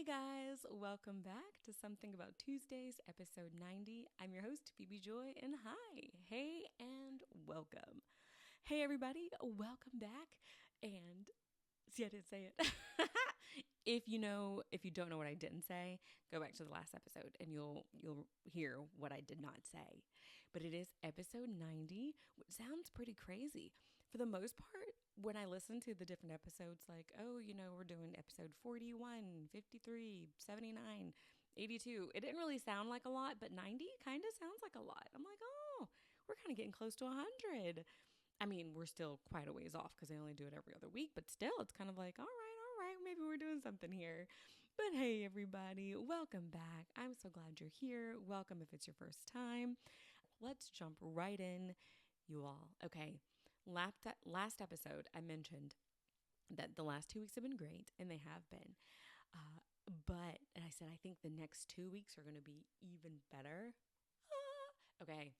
guys, welcome back to Something About Tuesdays, episode 90. I'm your host, Phebe Joi, and hi, hey, and welcome. Hey, everybody, welcome back. And see, I didn't say it. If you don't know what I didn't say, go back to the last episode and you'll hear what I did not say. But it is episode 90, which sounds pretty crazy. For the most part, when I listen to the different episodes, like, we're doing episode 41, 53, 79, 82, it didn't really sound like a lot, but 90 kind of sounds like a lot. I'm like, oh, we're kind of getting close to 100. I mean, we're still quite a ways off because I only do it every other week, but still, it's kind of like, all right, maybe we're doing something here. But hey, everybody, welcome back. I'm so glad you're here. Welcome if it's your first time. Let's jump right in, you all. Okay, last episode, I mentioned that the last 2 weeks have been great, and they have been. And I said, I think the next 2 weeks are going to be even better. Okay.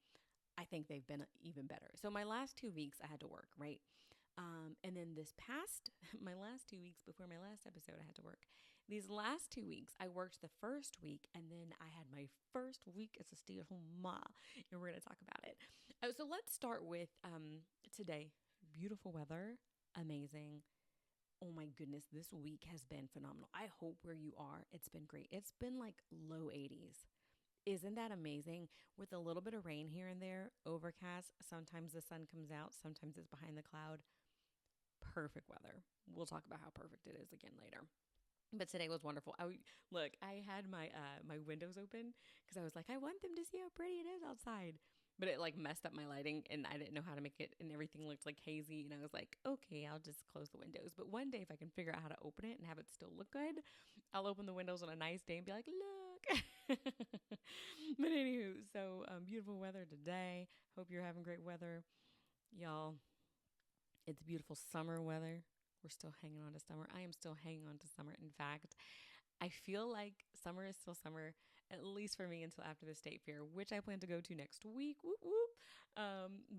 I think they've been even better. So my last 2 weeks I had to work, right? And then my last 2 weeks before my last episode, I had to work. These last 2 weeks, I worked the first week, and then I had my first week as a stay-at-home mom, and we're going to talk about it. So let's start with today. Beautiful weather, amazing. Oh my goodness, this week has been phenomenal. I hope where you are, it's been great. It's been like low 80s. Isn't that amazing? With a little bit of rain here and there, overcast, sometimes the sun comes out, sometimes it's behind the cloud. Perfect weather. We'll talk about how perfect it is again later. But today was wonderful. I had my windows open because I was like, I want them to see how pretty it is outside. But it like messed up my lighting and I didn't know how to make it, and everything looked like hazy, and I was like, okay, I'll just close the windows. But one day if I can figure out how to open it and have it still look good, I'll open the windows on a nice day and be like, look. But anywho, so beautiful weather today. Hope you're having great weather. Y'all, it's beautiful summer weather. We're still hanging on to summer. I am still hanging on to summer. In fact, I feel like summer is still summer, at least for me, until after the state fair, which I plan to go to next week. Whoop, whoop.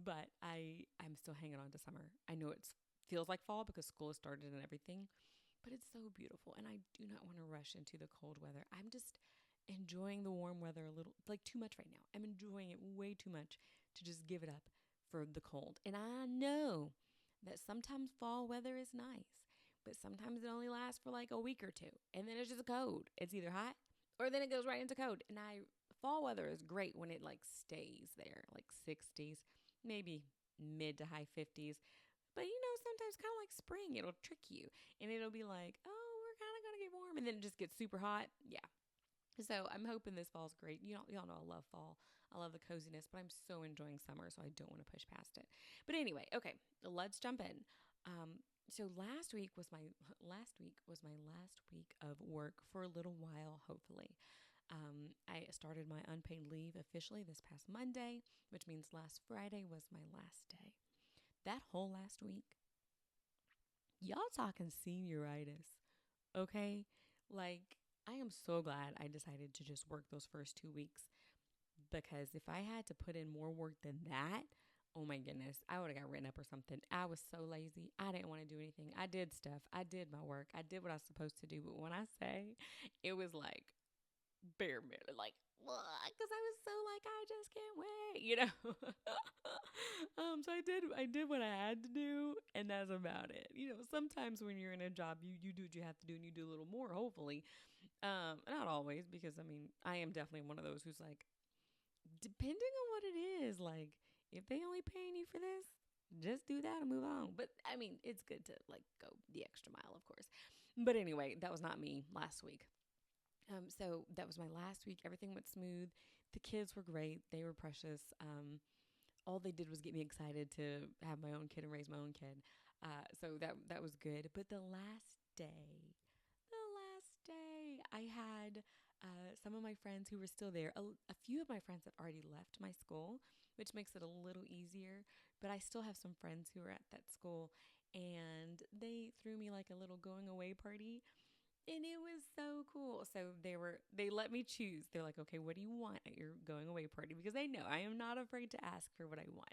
But I'm still hanging on to summer. I know it feels like fall because school has started and everything, but it's so beautiful. And I do not want to rush into the cold weather. I'm just enjoying the warm weather a little, like too much right now. I'm enjoying it way too much to just give it up for the cold. And I know that sometimes fall weather is nice, but sometimes it only lasts for like a week or two, and then it's just cold. It's either hot or then it goes right into cold. And fall weather is great when it like stays there, like 60s, maybe mid to high 50s. But sometimes kind of like spring, it'll trick you, and it'll be like, oh, we're kind of gonna get warm, and then it just gets super hot. Yeah. So I'm hoping this fall's great. Y'all know I love fall. I love the coziness, but I'm so enjoying summer, so I don't want to push past it. But anyway, okay, let's jump in. So last week was my last week of work for a little while, hopefully. I started my unpaid leave officially this past Monday, which means last Friday was my last day. That whole last week, y'all talking senioritis, okay? Like, I am so glad I decided to just work those first 2 weeks, because if I had to put in more work than that, oh my goodness, I would have got written up or something. I was so lazy. I didn't want to do anything. I did stuff. I did my work. I did what I was supposed to do. But when I say it was like bare minimum, like, because I was so like, I just can't wait. So I did what I had to do, and that's about it. Sometimes when you're in a job, you do what you have to do, and you do a little more, hopefully. Not always, because I mean, I am definitely one of those who's like, depending on what it is, like, if they only paying you for this, just do that and move on. But I mean, it's good to like go the extra mile, of course. But anyway, that was not me last week. So that was my last week. Everything went smooth. The kids were great. They were precious. All they did was get me excited to have my own kid and raise my own kid. So that was good. But the last day, I had some of my friends who were still there. A few of my friends have already left my school, which makes it a little easier. But I still have some friends who are at that school, and they threw me like a little going away party. And it was so cool. So they let me choose. They're like, okay, what do you want at your going away party? Because they know I am not afraid to ask for what I want.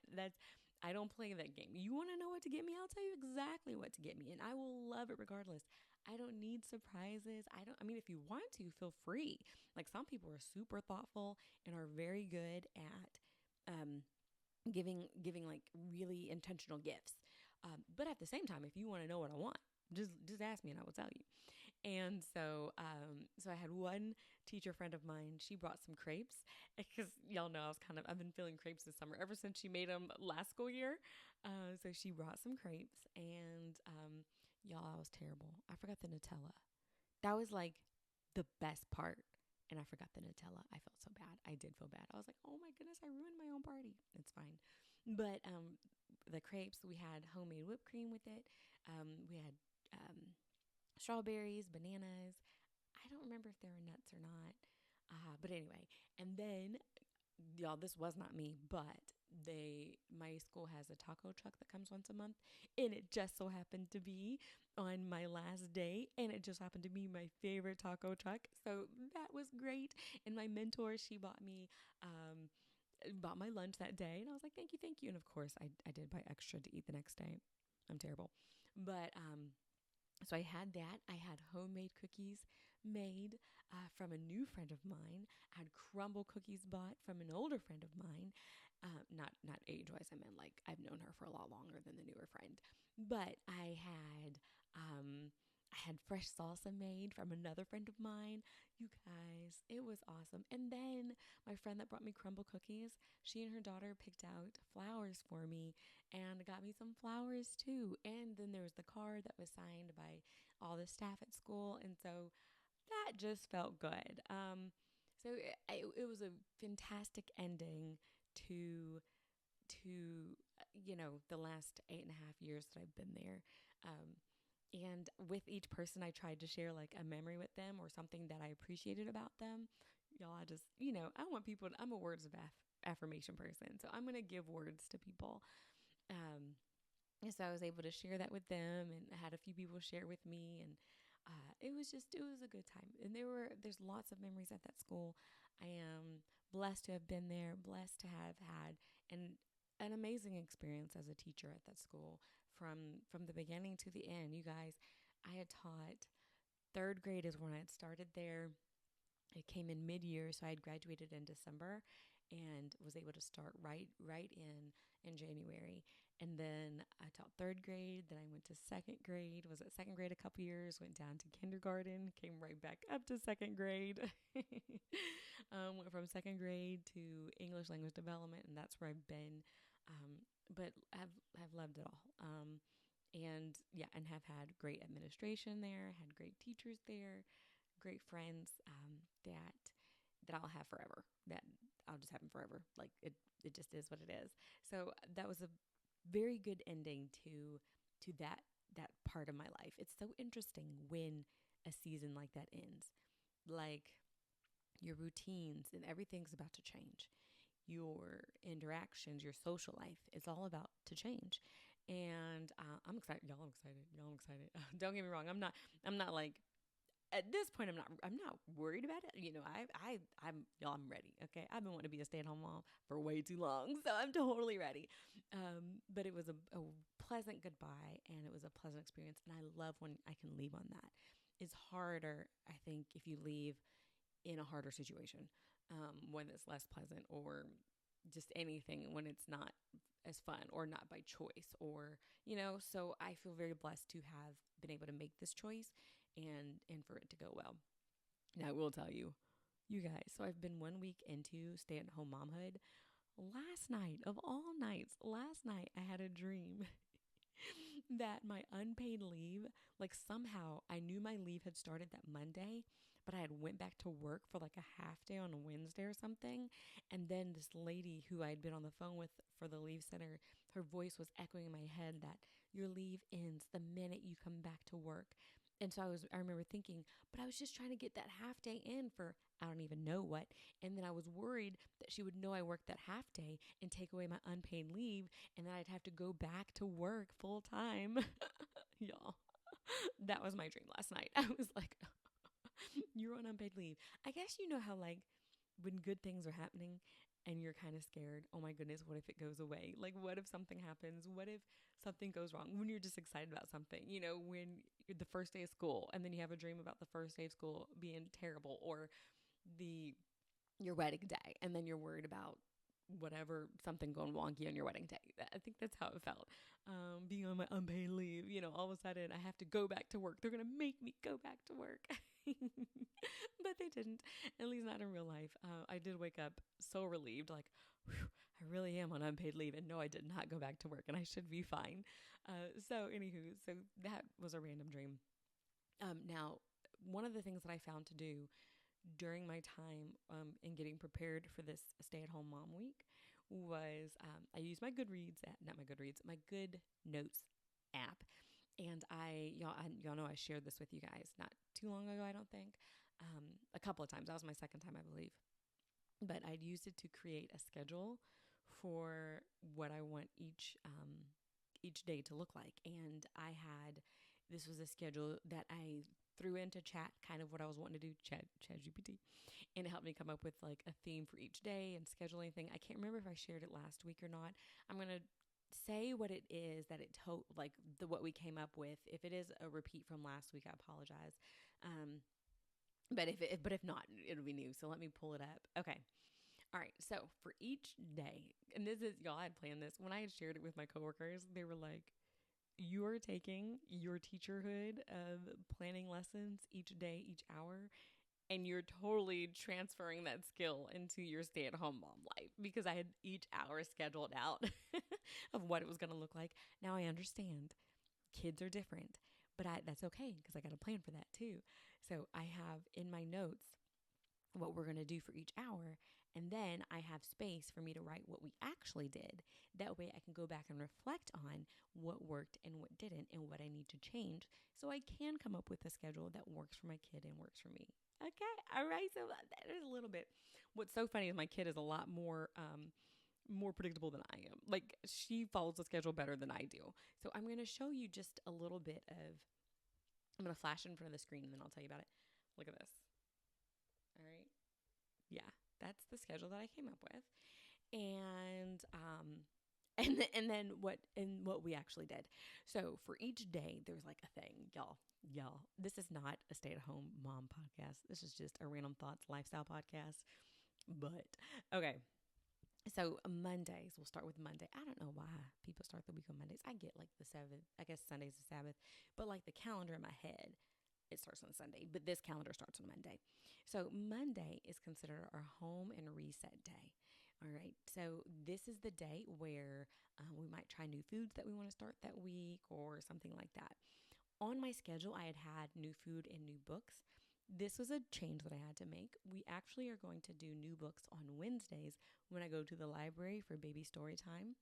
I don't play that game. You want to know what to get me? I'll tell you exactly what to get me, and I will love it regardless. I don't need surprises. I mean, if you want to, feel free. Like, some people are super thoughtful and are very good at um, giving like really intentional gifts. But at the same time, if you want to know what I want, just ask me and I will tell you. And so I had one teacher friend of mine. She brought some crepes because y'all know I've been feeling crepes this summer ever since she made them last school year. So she brought some crepes, and y'all, I was terrible. I forgot the Nutella. That was like the best part. And I forgot the Nutella. I felt so bad. I did feel bad. I was like, oh my goodness, I ruined my own party. It's fine. But the crepes, we had homemade whipped cream with it. We had strawberries, bananas. I don't remember if there were nuts or not. But anyway, and then y'all, this was not me, but my school has a taco truck that comes once a month, and it just so happened to be on my last day, and it just happened to be my favorite taco truck. So that was great. And my mentor, she bought my lunch that day, and I was like, thank you. And of course, I did buy extra to eat the next day. I'm terrible. But so I had that. I had homemade cookies made from a new friend of mine. I had crumble cookies bought from an older friend of mine. Not age wise. I meant like I've known her for a lot longer than the newer friend. But I had fresh salsa made from another friend of mine. You guys, it was awesome. And then my friend that brought me crumble cookies, she and her daughter picked out flowers for me and got me some flowers too. And then there was the card that was signed by all the staff at school. And so that just felt good. So it was a fantastic ending to the last 8.5 years that I've been there. And with each person, I tried to share like a memory with them or something that I appreciated about them. Y'all, I just, I want people I'm a words of affirmation person. So I'm going to give words to people. Um, and so I was able to share that with them, and I had a few people share with me. And it was a good time. And there's lots of memories at that school. I am blessed to have been there, blessed to have had an amazing experience as a teacher at that school from the beginning to the end. You guys, I had taught third grade is when I had started there. It came in mid-year, so I had graduated in December and was able to start right in January. And then I taught third grade, then I went to second grade, was at second grade a couple years, went down to kindergarten, came right back up to second grade. Went from second grade to English language development, and that's where I've been. But I've loved it all. And yeah, and have had great administration there, had great teachers there, great friends that I'll have forever. That I'll just have them forever. Like it just is what it is. So that was a very good ending to that part of my life. It's so interesting when a season like that ends. Like, your routines and everything's about to change. Your interactions, your social life is all about to change. And I'm excited. Y'all, I'm excited. Y'all, I'm excited. Don't get me wrong. I'm not like at this point. I'm not worried about it. I'm ready. Okay, I've been wanting to be a stay-at-home mom for way too long, so I'm totally ready. But it was a pleasant goodbye, and it was a pleasant experience. And I love when I can leave on that. It's harder, I think, if you leave in a harder situation, when it's less pleasant, or just anything when it's not as fun or not by choice, or so I feel very blessed to have been able to make this choice and for it to go well. Now, I will tell you, you guys, so I've been 1 week into stay-at-home momhood. Last night, of all nights, last night I had a dream that my unpaid leave, like, somehow I knew my leave had started that Monday, but I had went back to work for like a half day on a Wednesday or something. And then this lady who I had been on the phone with for the leave center, her voice was echoing in my head that your leave ends the minute you come back to work. And so I remember thinking, but I was just trying to get that half day in for I don't even know what. And then I was worried that she would know I worked that half day and take away my unpaid leave, and then I'd have to go back to work full time. Y'all, that was my dream last night. I was like, you're on unpaid leave. I guess you know how, like, when good things are happening and you're kind of scared. Oh my goodness, what if it goes away? Like, what if something happens? What if something goes wrong? When you're just excited about something, when you're the first day of school and then you have a dream about the first day of school being terrible, or the your wedding day, and then you're worried about whatever, something going wonky on your wedding day. I think that's how it felt. Being on my unpaid leave, all of a sudden I have to go back to work. They're going to make me go back to work. But they didn't, at least not in real life. I did wake up so relieved, like, whew, I really am on unpaid leave. And no, I did not go back to work and I should be fine. So that was a random dream. Now, one of the things that I found to do during my time in getting prepared for this stay-at-home mom week was I used my Goodreads, not my Goodreads, my Good Notes app. And y'all know I shared this with you guys not too long ago, I don't think. A couple of times. That was my second time, I believe. But I'd used it to create a schedule for what I want each day to look like. And this was a schedule that I threw into chat, kind of what I was wanting to do, chat GPT, and it helped me come up with like a theme for each day and scheduling thing. I can't remember if I shared it last week or not. I'm going to say what it is that what we came up with. If it is a repeat from last week, I apologize. But if not, it'll be new. So let me pull it up. Okay. All right. So for each day, and y'all, I had planned this. When I had shared it with my coworkers, they were like, you are taking your teacherhood of planning lessons each day, each hour, and you're totally transferring that skill into your stay-at-home mom life, because I had each hour scheduled out of what it was going to look like. Now I understand kids are different, but that's okay, because I got a plan for that too. So I have in my notes what we're going to do for each hour, and then I have space for me to write what we actually did. That way I can go back and reflect on what worked and what didn't and what I need to change, so I can come up with a schedule that works for my kid and works for me. Okay. All right. So that is a little bit. What's so funny is my kid is a lot more predictable than I am. Like, she follows the schedule better than I do. So I'm going to show you just a little bit of, I'm going to flash it in front of the screen and then I'll tell you about it. Look at this. All right. Yeah, that's the schedule that I came up with. And then what we actually did. So for each day, there's like a thing, y'all, this is not a stay-at-home mom podcast. This is just a random thoughts lifestyle podcast. But okay. So Mondays, we'll start with Monday. I don't know why people start the week on Mondays. I get like the 7th, I guess Sunday's the Sabbath, but like the calendar in my head, it starts on Sunday, but this calendar starts on Monday. So Monday is considered our home and reset day. All right. So this is the day where we might try new foods that we want to start that week or something like that. On my schedule, I had new food and new books. This was a change that I had to make. We actually are going to do new books on Wednesdays when I go to the library for baby story time.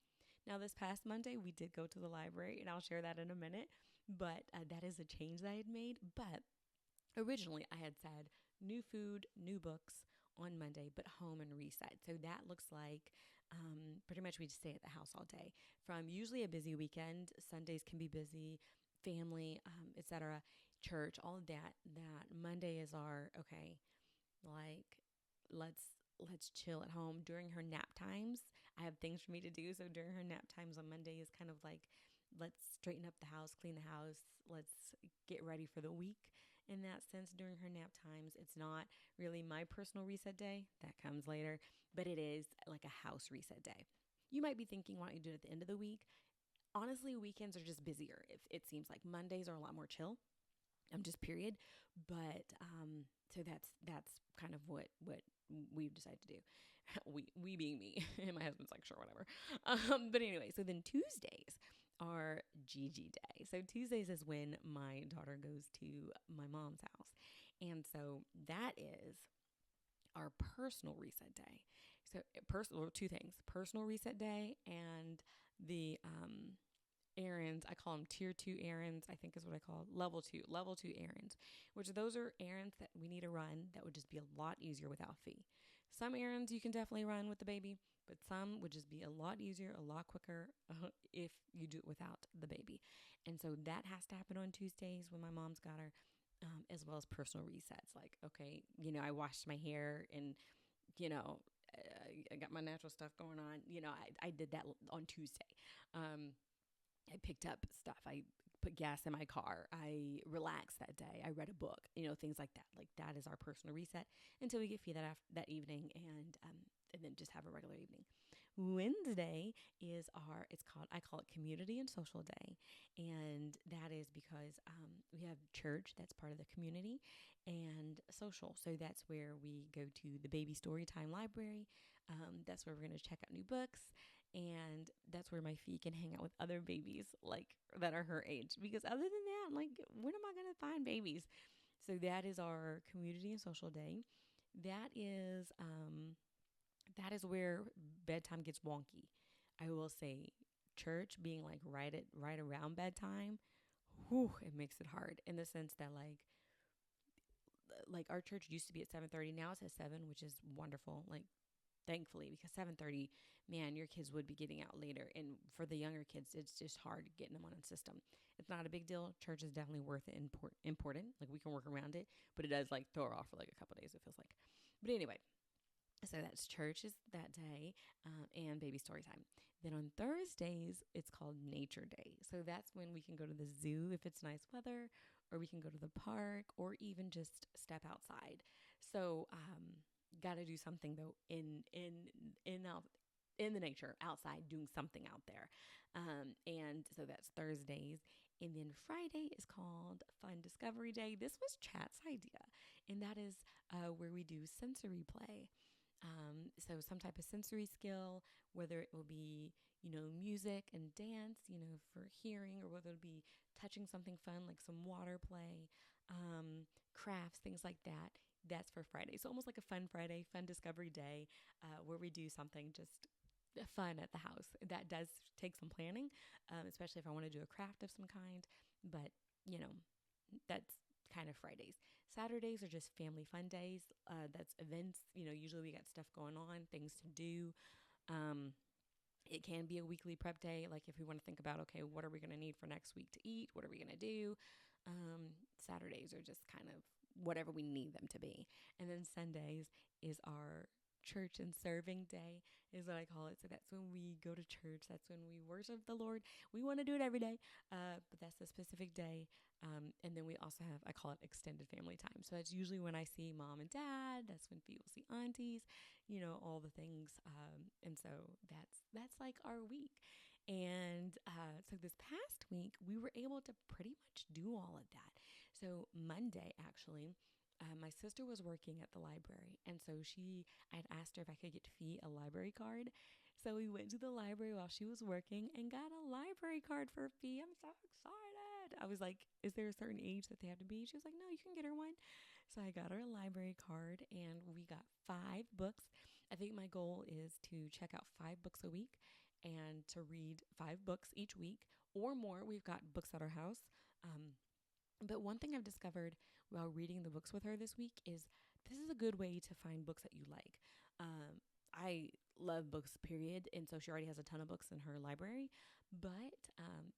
Now, this past Monday, we did go to the library, and I'll share that in a minute. But that is a change that I had made. But originally, I had said new food, new books on Monday, but home and reset. So that looks like pretty much we just stay at the house all day. From usually a busy weekend, Sundays can be busy, family, etc., church, all of that. That Monday is our okay, like let's chill at home during her nap times. I have things for me to do, so during her nap times on Monday is kind of like, let's straighten up the house, clean the house, let's get ready for the week. In that sense, during her nap times, it's not really my personal reset day. That comes later, but it is like a house reset day. You might be thinking, why don't you do it at the end of the week? Honestly, weekends are just busier. If it seems like Mondays are a lot more chill. Just period. But so that's kind of what we've decided to do. We being me, and my husband's like, sure, whatever. But anyway, so then Tuesdays are Gigi day. So Tuesdays is when my daughter goes to my mom's house, and so that is our personal reset day. So two things: personal reset day and the errands. I call them tier 2 errands, I think is what I call level 2 errands, which those are errands that we need to run that would just be a lot easier without fee. Some errands you can definitely run with the baby, but some would just be a lot easier, a lot quicker if you do it without the baby. And so that has to happen on Tuesdays when my mom's got her, as well as personal resets. Like, okay, I washed my hair and, I got my natural stuff going on. I did that on Tuesday. I picked up stuff. I put gas in my car. I relaxed that day. I read a book, things like that. Like that is our personal reset until we get feed that evening, and then just have a regular evening. Wednesday is I call it Community and Social Day. And that is because we have church, that's part of the community, and social. So that's where we go to the Baby Storytime Library. That's where we're going to check out new books. And that's where my fee can hang out with other babies like that are her age. Because other than that, like, when am I going to find babies? So that is our Community and Social Day. That is where bedtime gets wonky. I will say church being like right around bedtime, whew, it makes it hard in the sense that like our church used to be at 7:30, now it's at 7, which is wonderful. Like thankfully, because 7:30, man, your kids would be getting out later, and for the younger kids, it's just hard getting them on a system. It's not a big deal. Church is definitely worth it, important. Like we can work around it, but it does like throw her off for like a couple days. It feels like, but anyway. So that's church is that day, and baby story time. Then on Thursdays, it's called Nature Day. So that's when we can go to the zoo if it's nice weather, or we can go to the park, or even just step outside. So got to do something though in the nature outside, doing something out there. And so that's Thursdays. And then Friday is called Fun Discovery Day. This was Chat's idea, and that is where we do sensory play. So some type of sensory skill, whether it will be, music and dance, for hearing, or whether it be touching something fun like some water play, crafts, things like that. That's for Friday. So almost like a fun Friday, fun discovery day, where we do something just fun at the house. That does take some planning, especially if I want to do a craft of some kind. But, that's kind of Fridays. Saturdays are just family fun days. That's events. Usually we got stuff going on, things to do. Um, it can be a weekly prep day. Like if we want to think about, okay, what are we going to need for next week to eat? What are we going to do? Saturdays are just kind of whatever we need them to be. And then Sundays is our church and serving day, is what I call it. So that's when we go to church. That's when we worship the Lord. We want to do it every day, but that's a specific day. And then we also have, I call it extended family time. So that's usually when I see mom and dad. That's when people see aunties, all the things. And so that's like our week. And so this past week, we were able to pretty much do all of that. So Monday, actually, my sister was working at the library, and so I had asked her if I could get Fee a library card. So we went to the library while she was working and got a library card for Fee. I'm so excited. I was like, is there a certain age that they have to be? She was like, no, you can get her one. So I got her a library card, and we got 5 books. I think my goal is to check out 5 books a week and to read 5 books each week or more. We've got books at our house. But one thing I've discovered while reading the books with her this week is this is a good way to find books that you like. I love books, period. And so she already has a ton of books in her library. But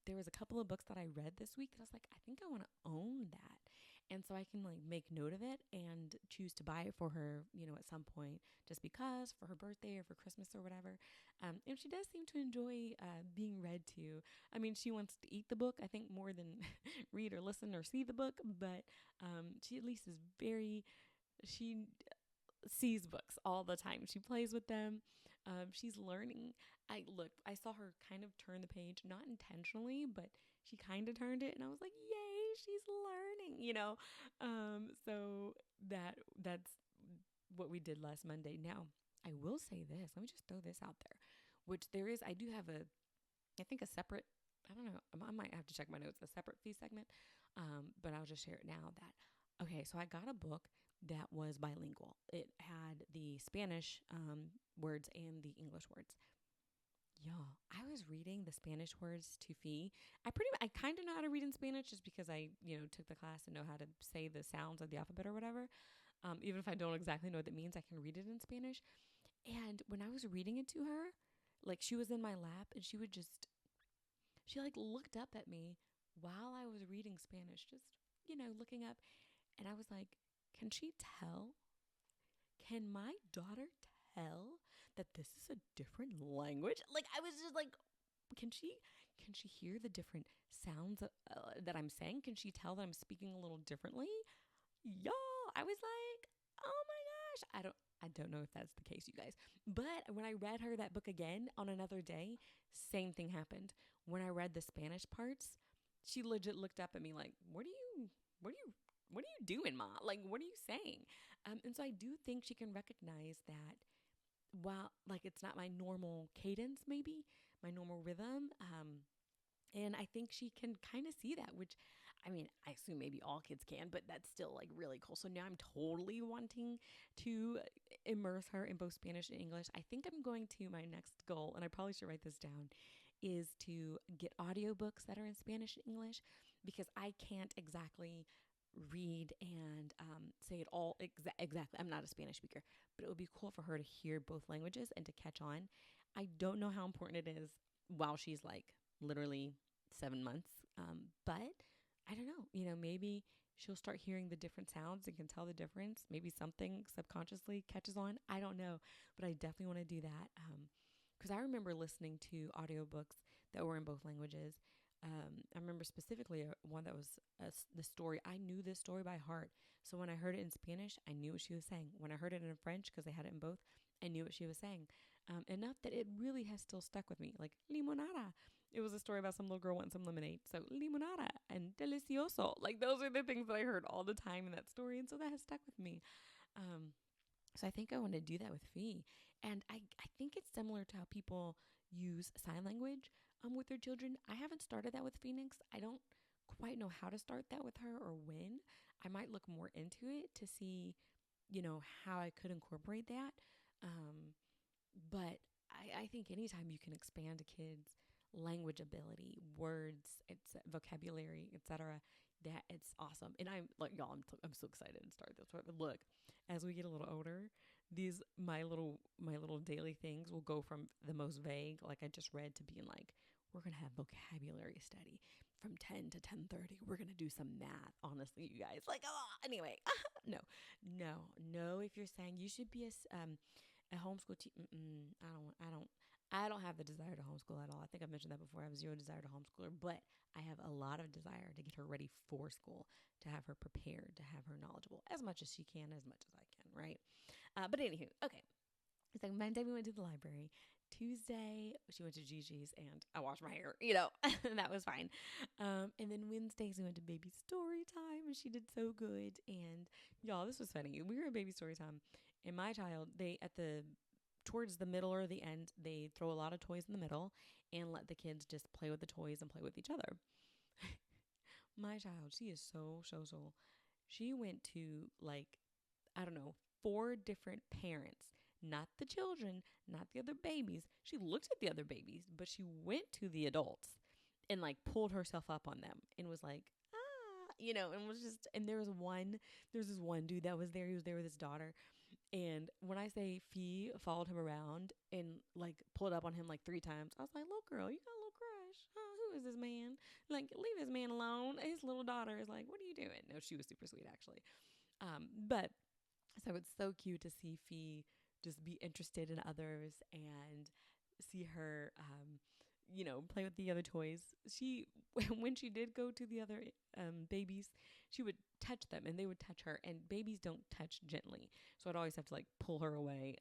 there was a couple of books that I read this week that I was like, I think I want to own that. And so I can like make note of it and choose to buy it for her, at some point, just because for her birthday or for Christmas or whatever. And she does seem to enjoy being read to. I mean, she wants to eat the book, I think, more than read or listen or see the book. But she at least she sees books all the time. She plays with them. She's learning. I saw her kind of turn the page, not intentionally, but she kind of turned it, and I was like, yay, she's learning. So that's what we did last Monday. Now, I will say this. Let me just throw this out there, which I do have I think a separate, I don't know, I might have to check my notes, a separate fee segment, but I'll just share it now okay, so I got a book that was bilingual. It had the Spanish words and the English words. Y'all, I was reading the Spanish words to Fee. I kind of know how to read in Spanish just because I, took the class and know how to say the sounds of the alphabet or whatever. Even if I don't exactly know what that means, I can read it in Spanish. And when I was reading it to her, like she was in my lap and she like looked up at me while I was reading Spanish, just, looking up. And I was like, can she tell? Can my daughter tell that this is a different language. Like, I was just like, can she hear the different sounds that I'm saying? Can she tell that I'm speaking a little differently? Y'all, I was like, oh my gosh. I don't know if that's the case, you guys. But when I read her that book again on another day, same thing happened. When I read the Spanish parts, she legit looked up at me like, what are you doing, Ma? Like, what are you saying? And so I do think she can recognize that while, like, it's not my normal cadence, maybe my normal rhythm. And I think she can kind of see that, which, I mean, I assume maybe all kids can, but that's still like really cool. So now I'm totally wanting to immerse her in both Spanish and English. I think I'm going to, my next goal, and I probably should write this down, is to get audiobooks that are in Spanish and English, because I can't exactly read and say it all exactly. I'm not a Spanish speaker, but it would be cool for her to hear both languages and to catch on. I don't know how important it is while she's like literally 7 months, but I don't know. Maybe she'll start hearing the different sounds and can tell the difference. Maybe something subconsciously catches on. I don't know, but I definitely want to do that. Because I remember listening to audiobooks that were in both languages. I remember specifically one that was the story. I knew this story by heart. So when I heard it in Spanish, I knew what she was saying. When I heard it in French, because they had it in both, I knew what she was saying. Enough that it really has still stuck with me. Like, limonada. It was a story about some little girl wanting some lemonade. So, limonada and delicioso. Like, those are the things that I heard all the time in that story. And so that has stuck with me. So I think I want to do that with Fee. And I think it's similar to how people use sign language with their children. I haven't started that with Phoenix. I don't quite know how to start that with her or when. I might look more into it to see, how I could incorporate that. But I think anytime you can expand a kid's language ability, words, it's vocabulary, etc., that it's awesome. And I'm like, y'all, I'm so excited to start this. But look, as we get a little older, these my little daily things will go from the most vague, like I just read, to being like, we're gonna have vocabulary study from 10 to 10:30. We're gonna do some math. Honestly, you guys, like, anyway, no. If you're saying you should be a homeschool teacher, I don't have the desire to homeschool at all. I think I've mentioned that before. I have zero desire to homeschool her, but I have a lot of desire to get her ready for school, to have her prepared, to have her knowledgeable as much as she can, as much as I can, right? But anywho, okay. It's like Monday we went to the library. Tuesday she went to Gigi's and I washed my hair, and that was fine. And then Wednesdays we went to baby story time and she did so good. And y'all, this was funny. We were at baby story time and my child, they towards the middle or the end, they throw a lot of toys in the middle and let the kids just play with the toys and play with each other. My child, she is so. She went to, like, I don't know, 4 different parents, not the children, not the other babies. She looked at the other babies, but she went to the adults and like pulled herself up on them and was like, and was just, and there's this one dude that was there. He was there with his daughter. And when I say Fee followed him around and like pulled up on him like 3 times, I was like, little girl, you got a little crush. Huh? Who is this man? Like, leave this man alone. His little daughter is like, what are you doing? No, she was super sweet, actually. But so it's so cute to see Fee just be interested in others and see her, play with the other toys. She, when she did go to the other babies, she would touch them and they would touch her. And babies don't touch gently, so I'd always have to like pull her away.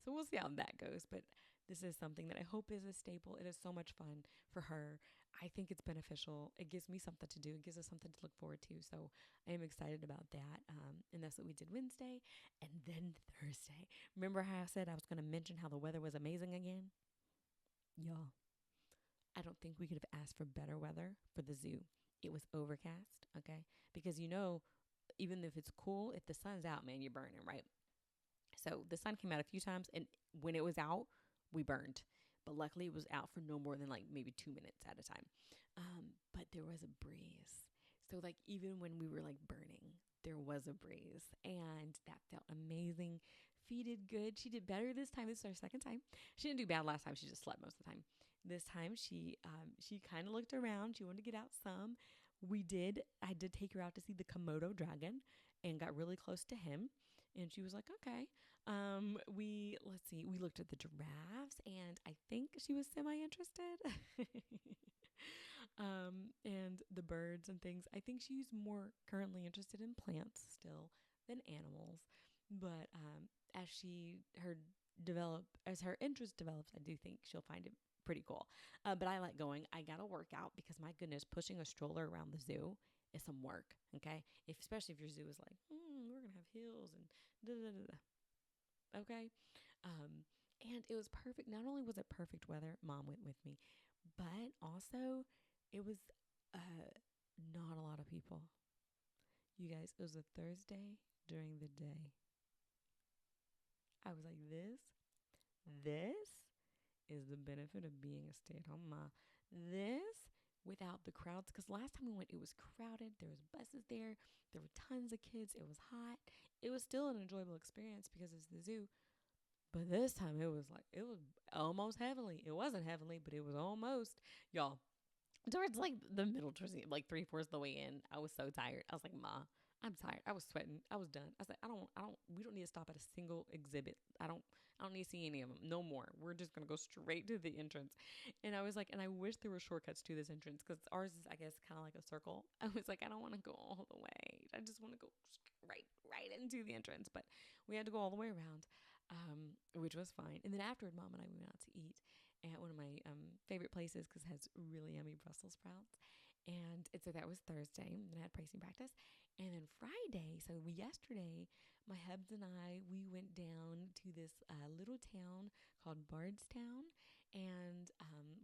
So we'll see how that goes. But this is something that I hope is a staple. It is so much fun for her. I think it's beneficial. It gives me something to do. It gives us something to look forward to. So I am excited about that. And that's what we did Wednesday. And then Thursday. Remember how I said I was going to mention how the weather was amazing again? Y'all, I don't think we could have asked for better weather for the zoo. It was overcast, okay? Because even if it's cool, if the sun's out, man, you're burning, right? So the sun came out a few times, and when it was out, we burned. But luckily, it was out for no more than like maybe 2 minutes at a time. But there was a breeze. So like even when we were like burning, there was a breeze, and that felt amazing. Fee did good. She did better this time. This is our second time. She didn't do bad last time. She just slept most of the time. This time she kind of looked around. She wanted to get out some. I did take her out to see the Komodo dragon and got really close to him. And she was like, okay. Let's see, we looked at the giraffes, and I think she was semi-interested. And the birds and things. I think she's more currently interested in plants still than animals. But as as her interest develops, I do think she'll find it pretty cool. But I like going. I gotta work out because my goodness, pushing a stroller around the zoo is some work. Okay, especially if your zoo is like, we're gonna have hills and da da da da. Okay, and it was perfect. Not only was it perfect weather, Mom went with me, but also it was uh not a lot of people. You guys, it was a Thursday during the day. I was like, this is the benefit of being a stay-at-home mom. This without the crowds, because last time we went, it was crowded. There was buses there. There were tons of kids. It was hot. It was still an enjoyable experience because it's the zoo. But this time it was almost heavenly. It wasn't heavenly, but it was almost. Y'all, towards like the middle, towards like 3/4 of the way in, I was so tired. I was like, Ma, I'm tired. I was sweating. I was done. I was like, we don't need to stop at a single exhibit. I don't need to see any of them. No more. We're just going to go straight to the entrance. And I was like, and I wish there were shortcuts to this entrance because ours is, I guess, kind of like a circle. I was like, I don't want to go all the way. I just want to go right into the entrance. But we had to go all the way around, which was fine. And then afterward, Mom and I went out to eat at one of my favorite places because it has really yummy Brussels sprouts. And so that was Thursday, and I had pricing practice. And then Friday, so yesterday, my hubs and we went down to this little town called Bardstown. And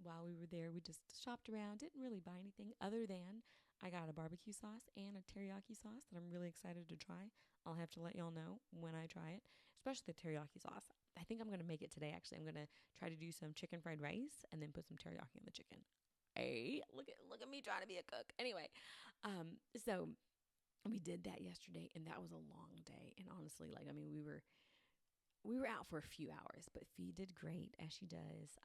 while we were there, we just shopped around, didn't really buy anything other than I got a barbecue sauce and a teriyaki sauce that I'm really excited to try. I'll have to let y'all know when I try it, especially the teriyaki sauce. I think I'm going to make it today, actually. I'm going to try to do some chicken fried rice and then put some teriyaki on the chicken. Hey, look at me trying to be a cook. Anyway, so we did that yesterday, and that was a long day. And honestly, like, I mean, we were out for a few hours, but Fee did great as she does.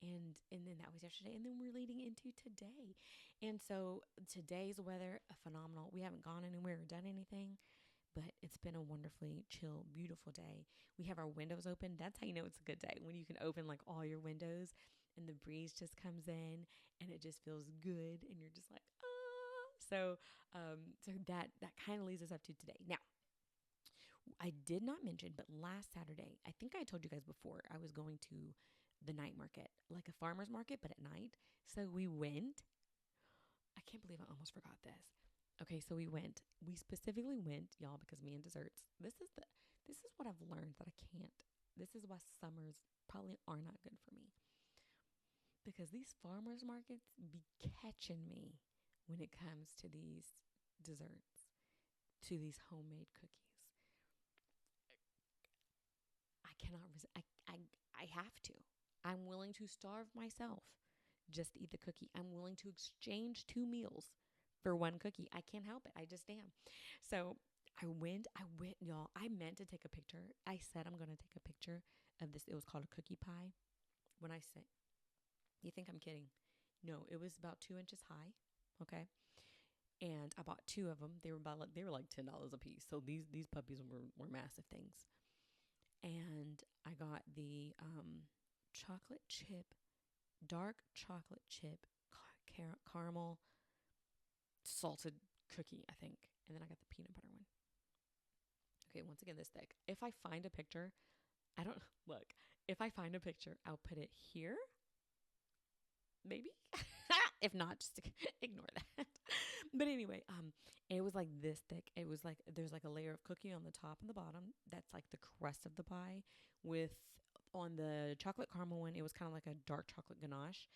And then that was yesterday, and then we're leading into today. And so today's weather phenomenal. We haven't gone anywhere or done anything, but it's been a wonderfully chill, beautiful day. We have our windows open. That's how you know it's a good day, when you can open like all your windows and the breeze just comes in and it just feels good and you're just like, ah. So that kind of leads us up to today. Now, I did not mention, but last Saturday, I think I told you guys before, I was going to the night market, like a farmer's market, but at night. So we went. I can't believe I almost forgot this. Okay, so we went. We specifically went, y'all, because me and desserts. This is what I've learned that I can't. This is why summers probably are not good for me. Because these farmers markets be catching me when it comes to these desserts, to these homemade cookies. I cannot resist. I have to. I'm willing to starve myself just to eat the cookie. I'm willing to exchange 2 meals for one cookie. I can't help it. I just am. So I went, y'all. I meant to take a picture. I said I'm going to take a picture of this. It was called a cookie pie. When I say, you think I'm kidding? No, it was about 2 inches high. Okay. And I bought two of them. They were like $10 a piece. So these puppies were massive things. And I got the chocolate chip, dark chocolate chip, caramel salted cookie, I think. And then I got the peanut butter one. Okay, once again, this thick. If I find a picture, I don't look. If I find a picture, I'll put it here. Maybe. If not, just ignore that. But anyway, it was like this thick. It was like there's like a layer of cookie on the top and the bottom. That's like the crust of the pie. With on the chocolate caramel one, it was kind of like a dark chocolate ganache,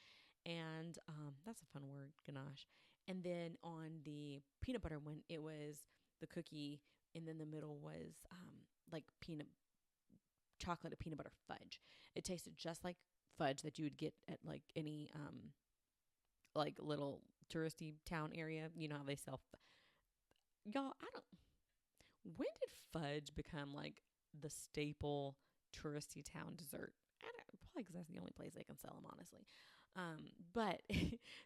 and that's a fun word, ganache. And then on the peanut butter one, it was the cookie, and then the middle was like chocolate and peanut butter fudge. It tasted just like fudge that you would get at like any like little touristy town area. You know how they sell y'all, I don't when did fudge become like the staple touristy town dessert? I don't Probably because that's the only place they can sell them, honestly. But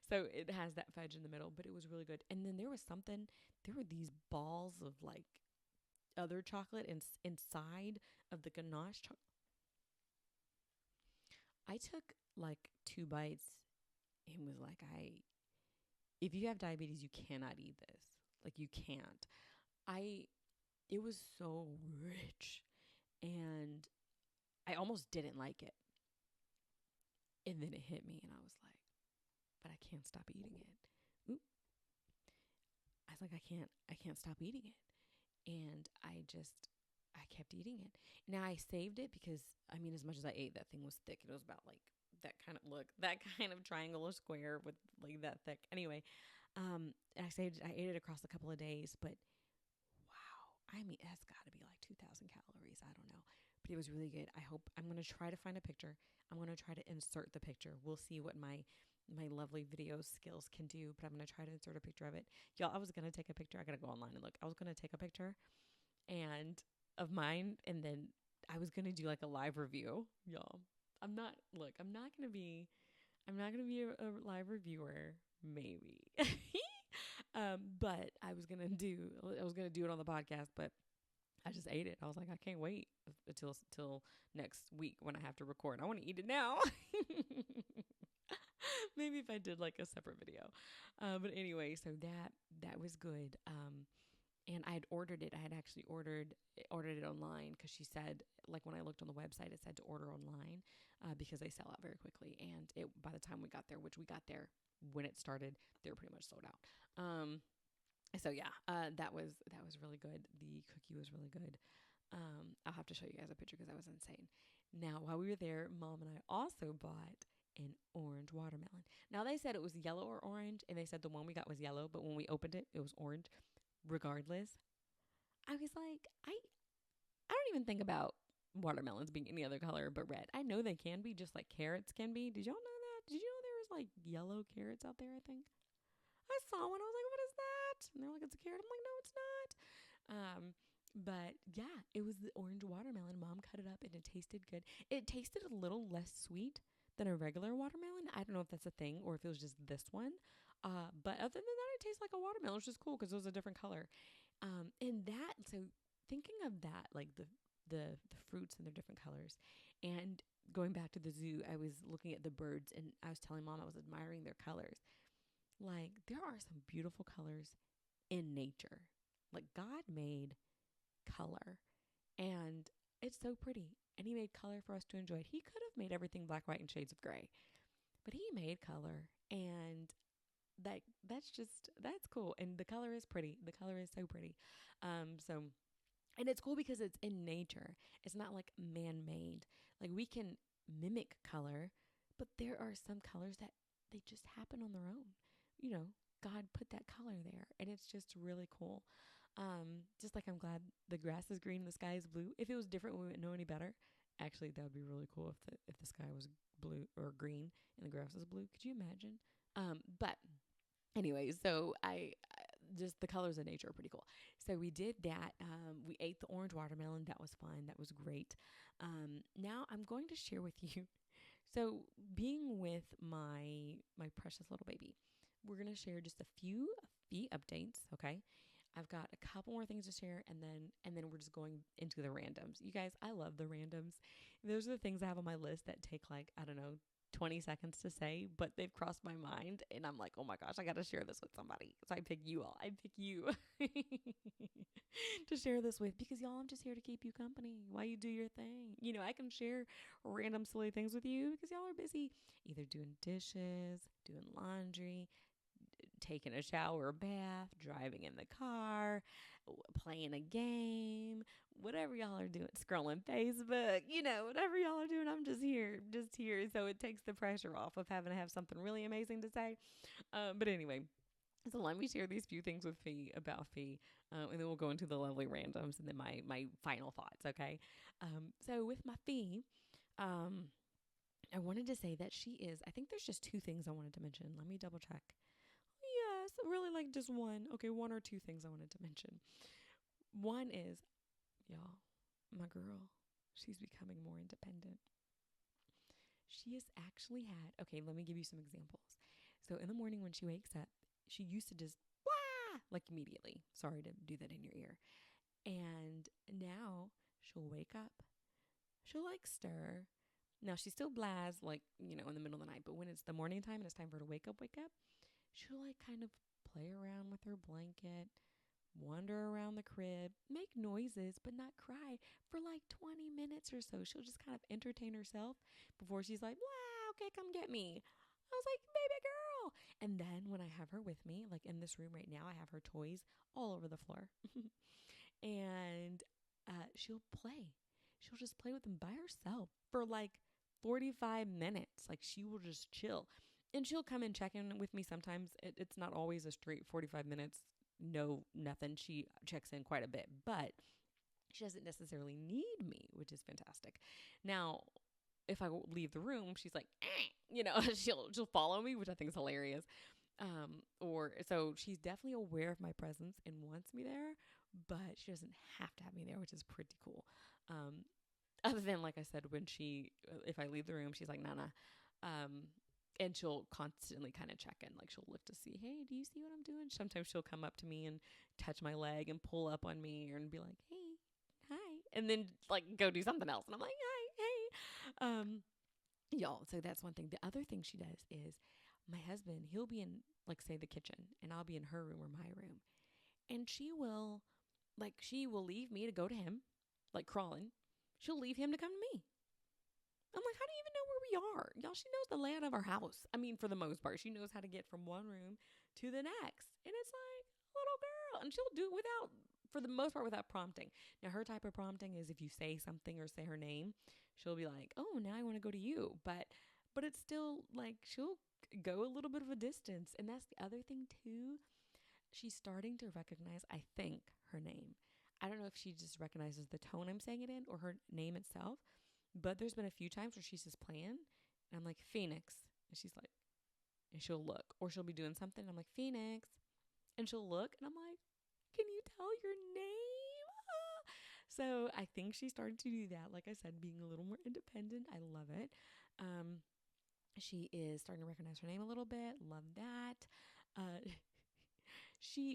so it has that fudge in the middle, but it was really good. And then there were these balls of like other chocolate inside of the ganache chocolate. I took like 2 bites and was like, if you have diabetes, you cannot eat this. Like, you can't. It was so rich, and I almost didn't like it. And then it hit me, and I was like, but I can't stop eating it. Oop. I was like, I can't stop eating it. And I kept eating it. Now I saved it because, I mean, as much as I ate, that thing was thick. It was about like that kind of look, that kind of triangular square with like that thick. Anyway, and I saved it. I ate it across a couple of days, but wow, I mean, that's got to be like 2,000 calories. I don't know, but it was really good. I'm going to try to find a picture. I'm going to try to insert the picture. We'll see what my lovely video skills can do, but I'm going to try to insert a picture of it. Y'all, I was going to take a picture. I got to go online and look. I was going to take a picture and of mine, and then I was going to do like a live review. Y'all, I'm not going to be a live reviewer, maybe. But I was gonna do it on the podcast, but I just ate it. I was like, I can't wait until next week when I have to record. I want to eat it now. Maybe if I did like a separate video. But anyway, so that was good. And I had ordered it. I had actually ordered it online because she said, like when I looked on the website, it said to order online because they sell out very quickly. And by the time we got there, which we got there when it started, they were pretty much sold out. So yeah, that was really good. The cookie was really good. I'll have to show you guys a picture because that was insane. Now, while we were there, Mom and I also bought an orange watermelon. Now, they said it was yellow or orange, and they said the one we got was yellow, but when we opened it, it was orange. Regardless, I was like, I don't even think about watermelons being any other color but red. I know they can be, just like carrots can be. Did y'all know that? Did you know there was like yellow carrots out there, I think? I saw one. I was like, what is that? And they're like, it's a carrot. I'm like, no, it's not. But yeah, it was the orange watermelon. Mom cut it up and it tasted good. It tasted a little less sweet than a regular watermelon. I don't know if that's a thing or if it was just this one. But other than that, it tastes like a watermelon, which is cool because it was a different color. So thinking of that, like the fruits and their different colors, and going back to the zoo, I was looking at the birds and I was telling Mom I was admiring their colors. Like, there are some beautiful colors in nature. Like, God made color, and it's so pretty. And He made color for us to enjoy. He could have made everything black, white, and shades of gray, but He made color, and that's cool. And the color is pretty. The color is so pretty. And it's cool because it's in nature. It's not like man-made. Like, we can mimic color, but there are some colors that they just happen on their own. You know, God put that color there, and it's just really cool. Just like I'm glad the grass is green and the sky is blue. If it was different, we wouldn't know any better. Actually, that would be really cool if the sky was blue or green and the grass was blue. Could you imagine? But anyway, so I just the colors of nature are pretty cool. So we did that. We ate the orange watermelon. That was fun. That was great. Now I'm going to share with you. So being with my precious little baby, we're going to share just a few fee updates, okay? I've got a couple more things to share, and then we're just going into the randoms. You guys, I love the randoms. Those are the things I have on my list that take like, I don't know, 20 seconds to say, but they've crossed my mind, and I'm like, oh my gosh, I got to share this with somebody. So I pick you all. I pick you to share this with because y'all, I'm just here to keep you company while you do your thing. You know, I can share random silly things with you because y'all are busy either doing dishes, doing laundry, taking a shower or bath, driving in the car, playing a game, whatever y'all are doing, scrolling Facebook, you know, whatever y'all are doing, I'm just here. So it takes the pressure off of having to have something really amazing to say. But anyway, so let me share these few things with Fee about Fee, and then we'll go into the lovely randoms and then my final thoughts, okay? So with my Fee, I wanted to say that she is, I think there's just two things I wanted to mention. Let me double check. Yes, really like just one. Okay, one or two things I wanted to mention. One is, y'all, my girl, she's becoming more independent. She has actually had, okay, let me give you some examples. So in the morning when she wakes up, she used to just, wah, like immediately. Sorry to do that in your ear. And now she'll wake up. She'll like stir. Now she still blaz like, in the middle of the night. But when it's the morning time and it's time for her to wake up, she'll like kind of play around with her blanket, wander around the crib, make noises, but not cry for like 20 minutes or so. She'll just kind of entertain herself before she's like, wow, okay, come get me. I was like, baby girl. And then when I have her with me, like in this room right now, I have her toys all over the floor. And she'll play. She'll just play with them by herself for like 45 minutes. Like she will just chill. And she'll come and check in with me sometimes. It's not always a straight 45 minutes. No, nothing. She checks in quite a bit, but she doesn't necessarily need me, which is fantastic. Now, if I leave the room, she's like, she'll follow me, which I think is hilarious. Or so she's definitely aware of my presence and wants me there, but she doesn't have to have me there, which is pretty cool. Other than, like I said, when if I leave the room, she's like, Nana. And she'll constantly kind of check in. Like she'll look to see, hey, do you see what I'm doing? Sometimes she'll come up to me and touch my leg and pull up on me and be like, hey, hi. And then like go do something else. And I'm like, hi, hey. Y'all, so that's one thing. The other thing she does is my husband, he'll be in, like, say, the kitchen, and I'll be in her room or my room. And she will leave me to go to him, like crawling. She'll leave him to come to me. I'm like, how do you even know where we are? Y'all, she knows the layout of our house. I mean, for the most part, she knows how to get from one room to the next. And it's like, little girl. And she'll do it for the most part, without prompting. Now, her type of prompting is if you say something or say her name, she'll be like, oh, now I want to go to you. But it's still like, she'll go a little bit of a distance. And that's the other thing too. She's starting to recognize, I think, her name. I don't know if she just recognizes the tone I'm saying it in or her name itself. But there's been a few times where she's just playing. And I'm like, Phoenix. And she's like, and she'll look. Or she'll be doing something. And I'm like, Phoenix. And she'll look. And I'm like, can you tell your name? So I think she started to do that. Like I said, being a little more independent. I love it. She is starting to recognize her name a little bit. Love that.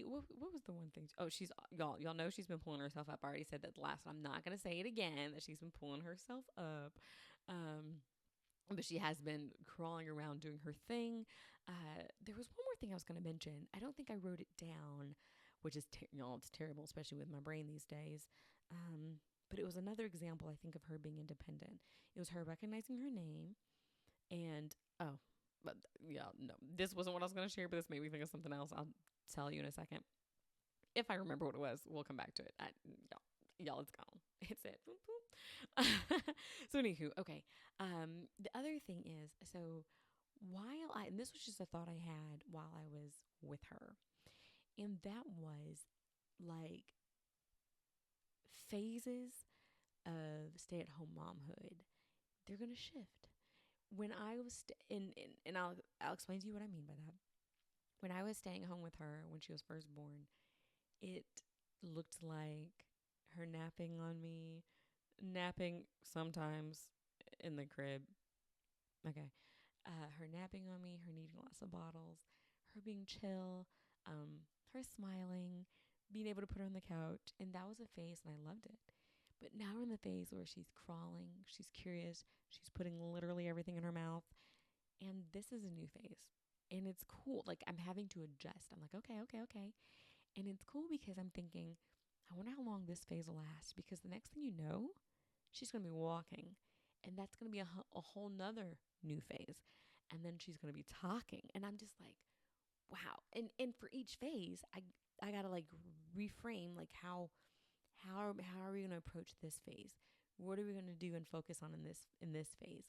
What was the one thing? Oh, y'all know she's been pulling herself up. I already said that last time. I'm not going to say it again, that she's been pulling herself up. But she has been crawling around doing her thing. There was one more thing I was going to mention. I don't think I wrote it down, which is, it's terrible, especially with my brain these days. But it was another example, I think, of her being independent. It was her recognizing her name. And, but yeah, no, this wasn't what I was going to share, but this made me think of something else. I'll tell you in a second. If I remember what it was, we'll come back to it. Y'all, it's gone. It's it. Boop, boop. So anywho, okay. The other thing is, so and this was just a thought I had while I was with her, and that was like phases of stay-at-home momhood. They're going to shift. When I was, and I'll explain to you what I mean by that. When I was staying home with her when she was first born, it looked like her napping on me, napping sometimes in the crib. Okay. Her napping on me, her needing lots of bottles, her being chill, her smiling, being able to put her on the couch. And that was a phase, and I loved it. But now we're in the phase where she's crawling, she's curious, she's putting literally everything in her mouth. And this is a new phase. And it's cool. Like, I'm having to adjust. I'm like, okay. And it's cool because I'm thinking, I wonder how long this phase will last. Because the next thing you know, she's going to be walking. And that's going to be a whole nother new phase. And then she's going to be talking. And I'm just like, wow. And for each phase, I got to like reframe, like how are we going to approach this phase? What are we going to do and focus on in this phase?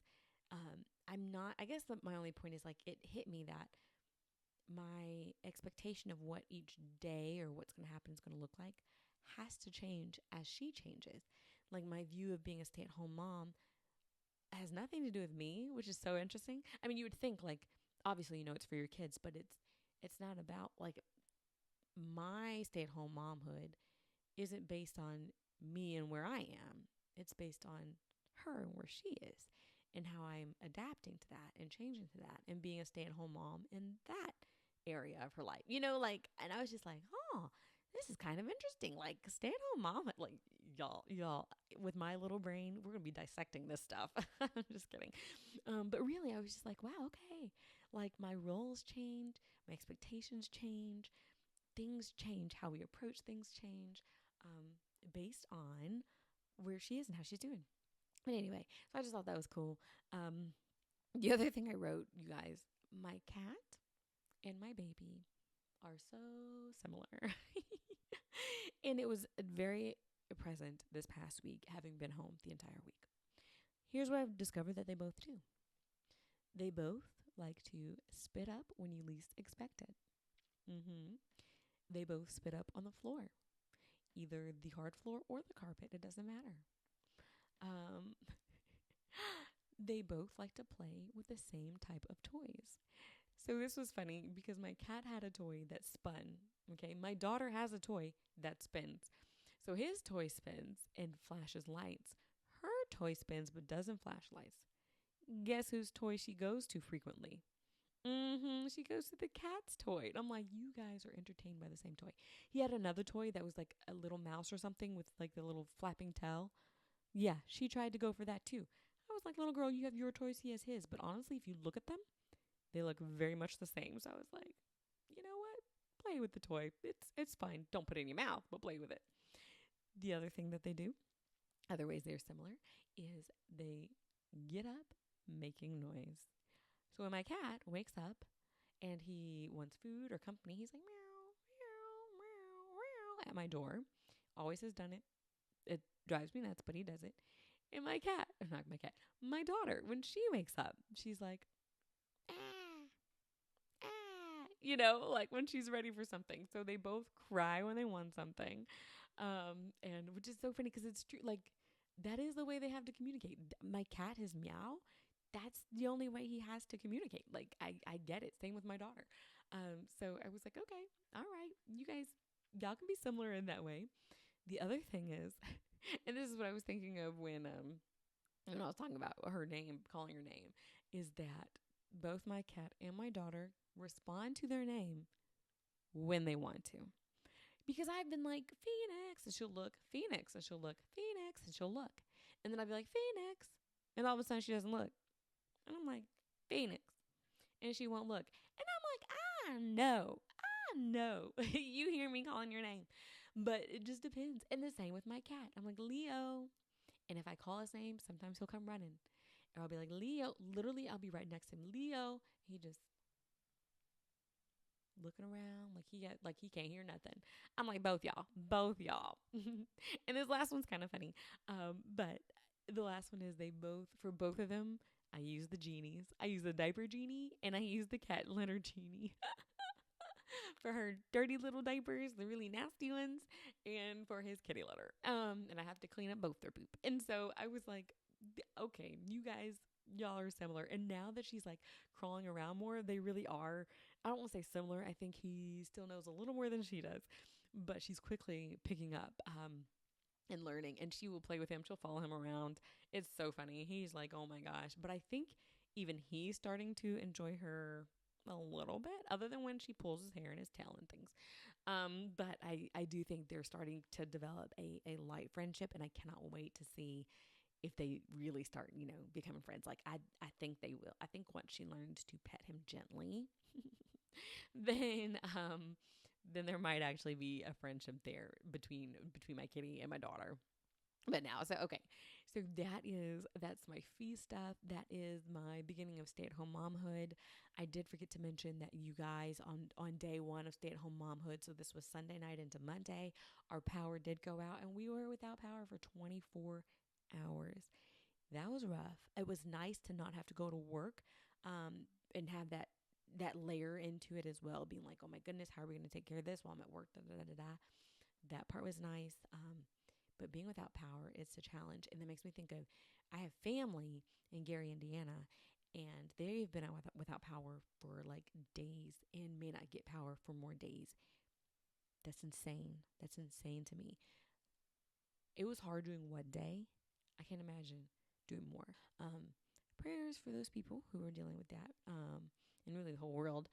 I guess that my only point is, like, it hit me that my expectation of what each day or what's going to happen is going to look like has to change as she changes. Like, my view of being a stay-at-home mom has nothing to do with me, which is so interesting. I mean, you would think, like, obviously, it's for your kids, but it's not about, like, my stay-at-home momhood isn't based on me and where I am. It's based on her and where she is and how I'm adapting to that and changing to that and being a stay-at-home mom in that area of her life. And I was just like, this is kind of interesting. Like stay-at-home mom, like y'all, with my little brain, we're gonna be dissecting this stuff. I'm just kidding. But really, I was just like, wow, okay. Like my roles change, my expectations change, things change, how we approach things change, based on where she is and how she's doing. But anyway, so I just thought that was cool. The other thing I wrote, you guys, my cat and my baby are so similar. And it was very present this past week, having been home the entire week. Here's what I've discovered that they both do. They both like to spit up when you least expect it. Mm-hmm. They both spit up on the floor, either the hard floor or the carpet. It doesn't matter. Um, they both like to play with the same type of toys. So this was funny because my cat had a toy that spun. Okay, my daughter has a toy that spins. So his toy spins and flashes lights. Her toy spins but doesn't flash lights. Guess whose toy she goes to frequently? She goes to the cat's toy. And I'm like, you guys are entertained by the same toy. He had another toy that was like a little mouse or something with like the little flapping tail. Yeah, she tried to go for that too. I was like, little girl, you have your toys, he has his. But honestly, if you look at them, they look very much the same. So I was like, you know what? Play with the toy. It's fine. Don't put it in your mouth, but play with it. The other thing that they do, other ways they're similar, is they get up making noise. So when my cat wakes up and he wants food or company, he's like meow, meow, meow, meow at my door. Always has done it. It drives me nuts, but he does it. And my cat, not my cat, my daughter, when she wakes up, she's like, ah, like when she's ready for something. So they both cry when they want something. And which is so funny because it's true. Like that is the way they have to communicate. My cat, his meow, that's the only way he has to communicate. Like I get it. Same with my daughter. So I was like, okay, all right, you guys, y'all can be similar in that way. The other thing is, and this is what I was thinking of when I was talking about her name, calling her name, is that both my cat and my daughter respond to their name when they want to. Because I've been like, Phoenix, and she'll look, Phoenix, and she'll look, Phoenix, and she'll look. And then I'll be like, Phoenix. And all of a sudden she doesn't look. And I'm like, Phoenix. And she won't look. And I'm like, I know. You hear me calling your name. But it just depends. And the same with my cat. I'm like, Leo. And if I call his name, sometimes he'll come running. Or I'll be like, Leo. Literally, I'll be right next to him. Leo. He just looking around like he can't hear nothing. I'm like, both y'all. And this last one's kind of funny. But the last one is for both of them, I use the genies. I use the diaper genie and I use the cat litter genie. For her dirty little diapers, the really nasty ones, and for his kitty litter. And I have to clean up both their poop. And so I was like, okay, you guys, y'all are similar. And now that she's like crawling around more, they really are. I don't want to say similar. I think he still knows a little more than she does, but she's quickly picking up and learning. And she will play with him. She'll follow him around. It's so funny. He's like, oh my gosh. But I think even he's starting to enjoy her a little bit, other than when she pulls his hair and his tail and things. But I do think they're starting to develop a light friendship, and I cannot wait to see if they really start, becoming friends. Like I think they will. I think once she learns to pet him gently, then there might actually be a friendship there between my kitty and my daughter. But now, so okay, so that's my feast stuff. That is my beginning of stay-at-home momhood. I did forget to mention that you guys on day one of stay-at-home momhood, so this was Sunday night into Monday, our power did go out and we were without power for 24 hours. That was rough. It was nice to not have to go to work, and have that layer into it as well, being like, oh my goodness, how are we going to take care of this while I'm at work? Da, da, da, da, da. That part was nice. But being without power, it's a challenge. And that makes me think of, I have family in Gary, Indiana, and they've been out without power for like days and may not get power for more days. That's insane. That's insane to me. It was hard doing one day. I can't imagine doing more. Prayers for those people who are dealing with that, and really the whole world.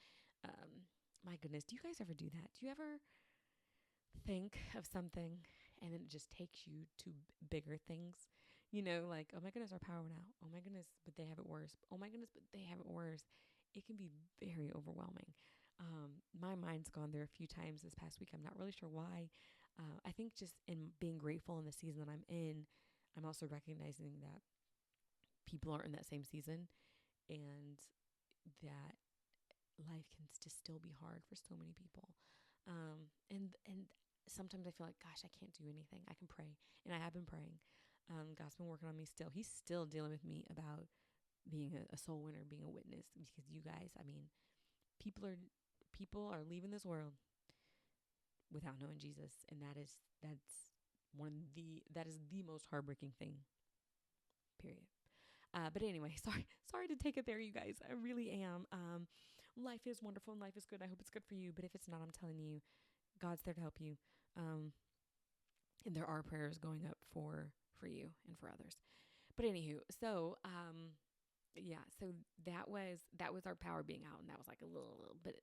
My goodness, do you guys ever do that? Do you ever think of something and then it just takes you to bigger things. You know, like, oh my goodness, our power went out. Oh my goodness, but they have it worse. Oh my goodness, but they have it worse. It can be very overwhelming. My mind's gone there a few times this past week. I'm not really sure why. I think just in being grateful in the season that I'm in, I'm also recognizing that people aren't in that same season and that life can just still be hard for so many people. And sometimes I feel like, gosh, I can't do anything. I can pray, and I have been praying. God's been working on me still. He's still dealing with me about being a soul winner, being a witness. Because you guys, I mean, people are people are leaving this world without knowing Jesus, and that's one of that is the most heartbreaking thing. Period. But anyway, sorry to take it there, you guys. I really am. Life is wonderful and life is good. I hope it's good for you. But if it's not, I'm telling you, God's there to help you. Um, and there are prayers going up for you and for others. But anywho, so yeah, so that was our power being out, and that was like a little bit.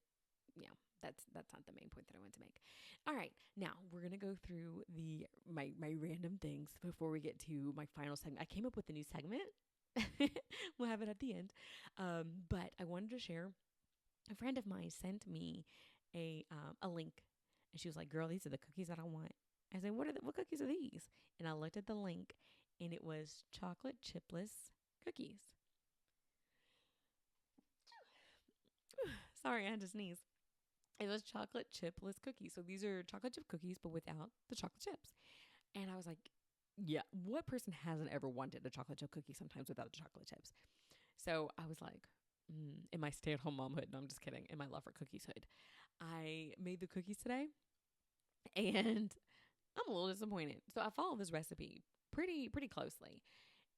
Yeah, that's not the main point that I wanted to make. All right, now we're gonna go through my random things before we get to my final segment. I came up with a new segment. We'll have it at the end. But I wanted to share. A friend of mine sent me a link, and she was like, "Girl, these are the cookies that I want." I said, "What cookies are these?" And I looked at the link, and it was chocolate chipless cookies. Sorry, I had to sneeze. It was chocolate chipless cookies. So these are chocolate chip cookies, but without the chocolate chips. And I was like, yeah, what person hasn't ever wanted a chocolate chip cookie sometimes without the chocolate chips? So I was like, in my stay-at-home momhood, no, I'm just kidding, in my love for cookies hood, I made the cookies today, and I'm a little disappointed. So I followed this recipe pretty closely.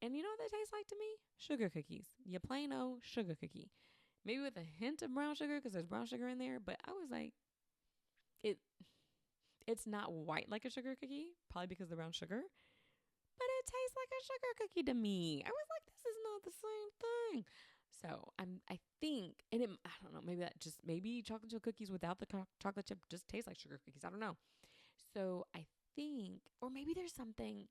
And you know what they taste like to me? Sugar cookies. Your plain old sugar cookie. Maybe with a hint of brown sugar because there's brown sugar in there. But I was like, it it's not white like a sugar cookie, probably because of the brown sugar. But it tastes like a sugar cookie to me. I was like, this is not the same thing. So I think, and I don't know, maybe chocolate chip cookies without the chocolate chip just taste like sugar cookies. I don't know. So I think, or maybe there's something.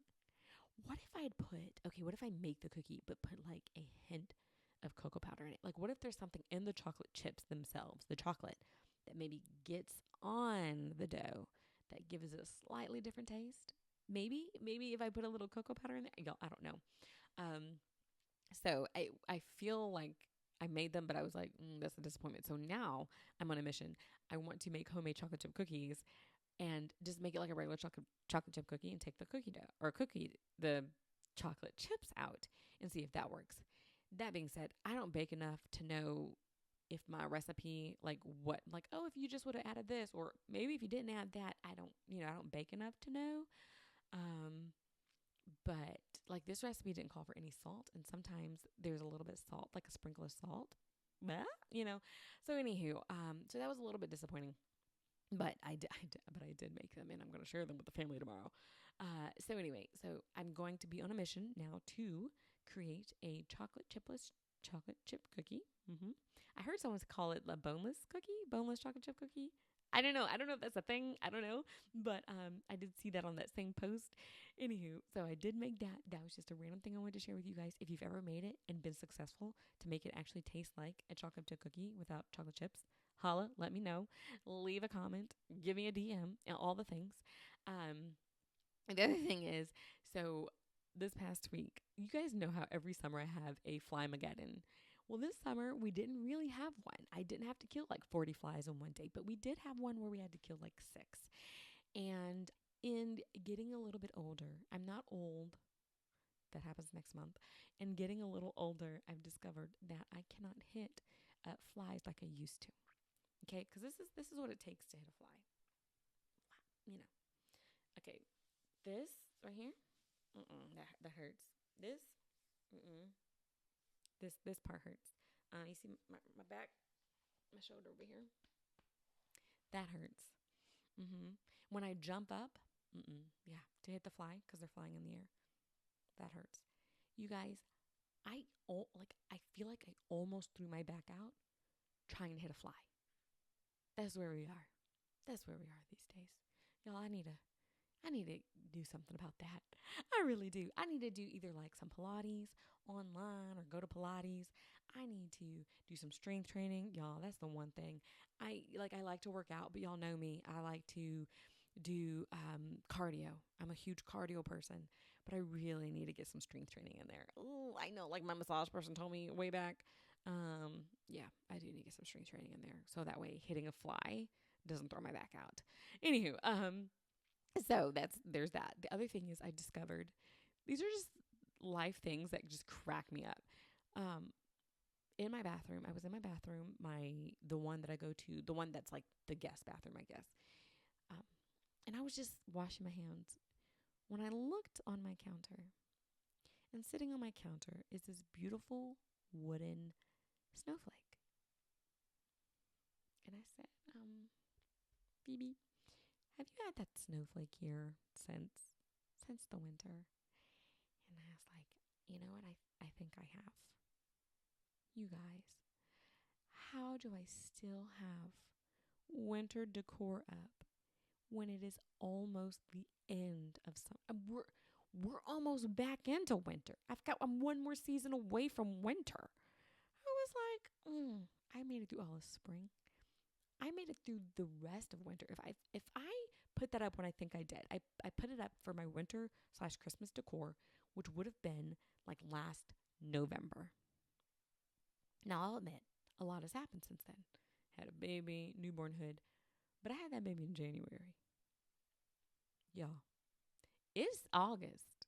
What if I make the cookie but put like a hint of cocoa powder in it? Like, what if there's something in the chocolate chips themselves, the chocolate, that maybe gets on the dough that gives it a slightly different taste? Maybe if I put a little cocoa powder in there, y'all, I don't know. Um, so I feel like I made them, but I was like, that's a disappointment. So now I'm on a mission. I want to make homemade chocolate chip cookies and just make it like a regular chocolate chip cookie and take the cookie dough or the chocolate chips out and see if that works. That being said, I don't bake enough to know if my recipe, oh, if you just would have added this, or maybe if you didn't add that, I don't bake enough to know. But like this recipe didn't call for any salt, and sometimes there's a little bit of salt, like a sprinkle of salt, but So anywho, so that was a little bit disappointing. But I did make them, and I'm going to share them with the family tomorrow. So anyway, so I'm going to be on a mission now to create a chocolate chip cookie. I heard someone call it a boneless chocolate chip cookie. I don't know. I don't know if that's a thing. I don't know. But I did see that on that same post. Anywho, so I did make that. That was just a random thing I wanted to share with you guys. If you've ever made it and been successful to make it actually taste like a chocolate chip cookie without chocolate chips, holla, let me know. Leave a comment. Give me a DM and all the things. And the other thing is, so this past week, you guys know how every summer I have a Flymageddon. Well, this summer we didn't really have one. I didn't have to kill like 40 flies in one day, but we did have one where we had to kill like 6. And in getting a little bit older, I'm not old. That happens next month. And getting a little older, I've discovered that I cannot hit flies like I used to. Okay, because this is what it takes to hit a fly. You know. Okay, this right here, that hurts. Mm-mm. This part hurts. You see my back, my shoulder over here. That hurts. When I jump up, yeah, to hit the fly because they're flying in the air, that hurts. You guys, I feel like I almost threw my back out trying to hit a fly. That's where we are. That's where we are these days. Y'all, I need to do something about that. I really do. I need to do either like some Pilates online or go to Pilates. I need to do some strength training. Y'all, that's the one thing. I like to work out, but y'all know me. I like to do cardio. I'm a huge cardio person, but I really need to get some strength training in there. Oh, I know, like my massage person told me way back. Yeah, I do need to get some strength training in there, so that way hitting a fly doesn't throw my back out. Anywho, so there's that. The other thing is I discovered these are just life things that just crack me up. Um, in my bathroom, I was in my bathroom, the one that I go to, the one that's like the guest bathroom, I guess. Um, and I was just washing my hands when I looked on my counter, and sitting on my counter is this beautiful wooden snowflake. And I said, Phoebe, have you had that snowflake here since the winter? And I was like, you know what? I think I have. You guys, how do I still have winter decor up when it is almost the end of summer? We're almost back into winter. I'm one more season away from winter. I was like, I made it through all of spring. I made it through the rest of winter. If I put that up when I think I did, I put it up for my winter/Christmas decor, which would have been like last November. Now I'll admit, a lot has happened since then. Had a baby, newbornhood, but I had that baby in January. Y'all, it's August.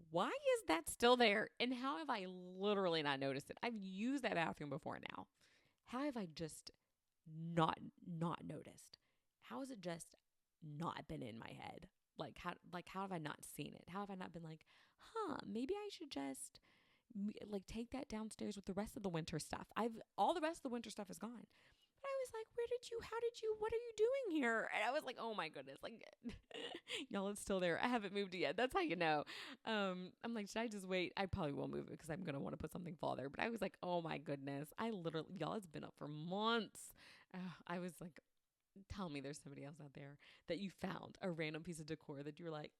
Why is that still there? And how have I literally not noticed it? I've used that bathroom before now. How have I just not noticed? How has it just not been in my head? How have I not seen it? How have I not been like, maybe I should just like take that downstairs with the rest of the winter stuff. All the rest of the winter stuff is gone. But I was like, what are you doing here? And I was like, oh my goodness, like y'all, it's still there. I haven't moved it yet. That's how you know. I'm like, should I just wait? I probably won't move it because I'm gonna want to put something fall there. But I was like, oh my goodness, y'all, it's been up for months. I was like, tell me there's somebody else out there that you found a random piece of decor that you were like,